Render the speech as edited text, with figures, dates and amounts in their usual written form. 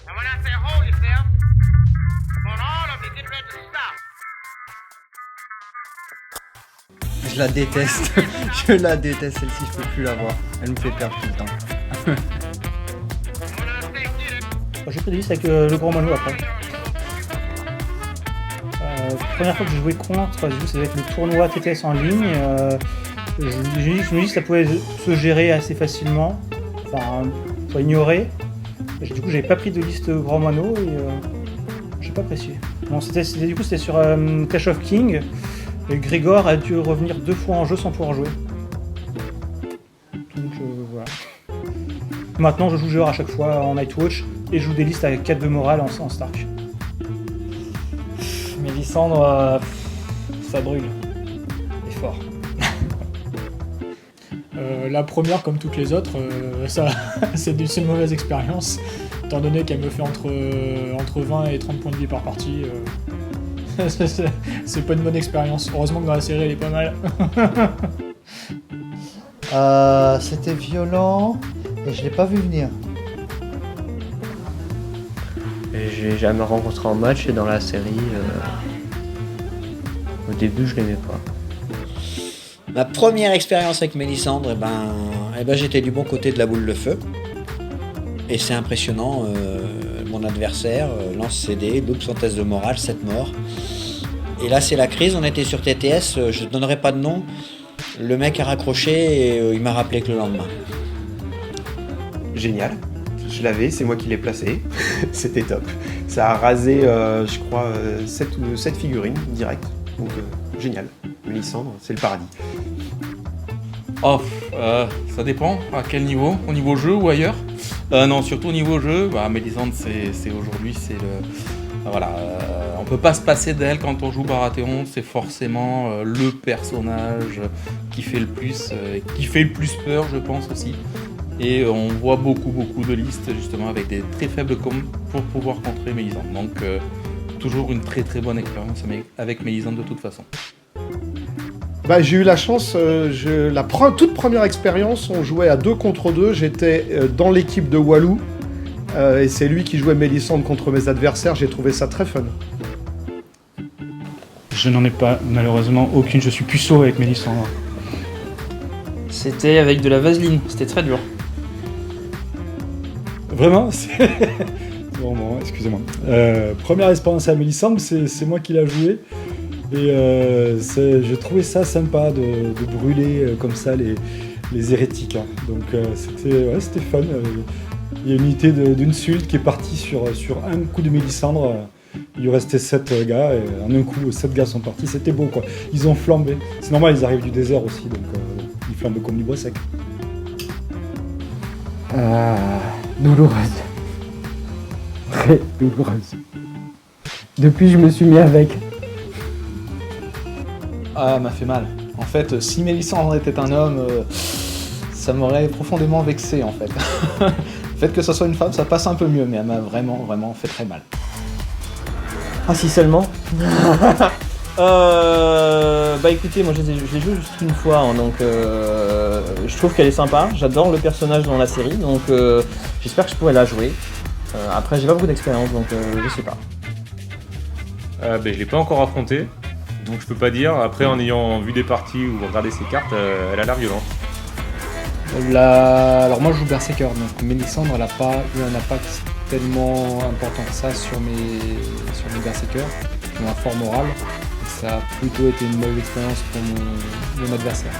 And when I say hold yourself, I want all of you get ready to stop. Je la déteste. Je la déteste, celle-ci, je peux plus la voir. Elle me fait perdre tout le temps. And when I say get it, J'ai pris des listes avec le Grand Moineau après. Première fois que j'ai joué contre, c'était avec le tournoi TTS en ligne. Je me dis que ça pouvait se gérer assez facilement, enfin, soit ignorer. Du coup, j'avais pas pris de liste Grand Moineau et j'ai pas apprécié. Bon, c'était sur Clash of Kings. Et Grégor a dû revenir 2 fois en jeu sans pouvoir jouer. Donc voilà. Maintenant, je joue joueur à chaque fois en Nightwatch et je joue des listes avec 4 de morale en Stark. Mélisandre, ça brûle. Et fort. La première, comme toutes les autres, ça, c'est une mauvaise expérience, étant donné qu'elle me fait entre 20 et 30 points de vie par partie. C'est pas une bonne expérience. Heureusement que dans la série, elle est pas mal. C'était violent et je l'ai pas vu venir. Et je l'ai jamais rencontré en match et dans la série, au début je l'aimais pas. Ma première expérience avec Mélisandre, j'étais du bon côté de la boule de feu. Et c'est impressionnant, mon adversaire lance CD, loupe son test de morale, 7 morts. Et là c'est la crise, on était sur TTS, je ne donnerai pas de nom. Le mec a raccroché et il m'a rappelé que le lendemain. Génial, je l'avais, c'est moi qui l'ai placé, c'était top. Ça a rasé, je crois, 7 figurines direct, donc génial. Mélisandre, c'est le paradis. Oh, ça dépend à quel niveau, au niveau jeu ou ailleurs. Non, surtout au niveau jeu, Mélisandre, c'est aujourd'hui, c'est le... Voilà, on peut pas se passer d'elle quand on joue Baratheon, c'est forcément le personnage qui fait le plus peur, je pense aussi. Et on voit beaucoup de listes justement avec des très faibles coms pour pouvoir contrer Mélisandre. Donc toujours une très bonne expérience avec Mélisandre de toute façon. J'ai eu la chance, toute première expérience, on jouait à 2 contre 2, j'étais dans l'équipe de Walou, et c'est lui qui jouait Mélisandre contre mes adversaires, j'ai trouvé ça très fun. Je n'en ai pas malheureusement aucune, je suis puceau avec Mélisandre. C'était avec de la vaseline, c'était très dur. Vraiment, Bon, excusez-moi. Première expérience à Mélisandre, c'est moi qui l'a joué. Et j'ai trouvé ça sympa de brûler comme ça les hérétiques. Hein. Donc c'était fun. Il y a une unité d'une sulte qui est partie sur un coup de Mélisandre. Il lui restait 7 gars et en un coup 7 gars sont partis. C'était beau quoi. Ils ont flambé. C'est normal, ils arrivent du désert aussi, donc ils flambent comme du bois sec. Douloureuse. Très douloureuse. Depuis, je me suis mis avec. Ah, m'a fait mal. En fait, si Mélisandre était un homme, ça m'aurait profondément vexé en fait. Le fait que ce soit une femme, ça passe un peu mieux, mais elle m'a vraiment fait très mal. Ah si seulement. Écoutez, moi je l'ai joué juste une fois, hein, donc je trouve qu'elle est sympa, j'adore le personnage dans la série, donc j'espère que je pourrai la jouer. Après j'ai pas beaucoup d'expérience, donc je sais pas. Je l'ai pas encore affronté, donc je peux pas dire. Après, en ayant vu des parties ou regardé ses cartes, elle a l'air violente. Alors moi je joue Berserker, donc Mélisandre elle a pas eu un impact tellement important que ça sur mes Berserkers, qui ont un fort moral. Ça a plutôt été une mauvaise expérience pour mon adversaire.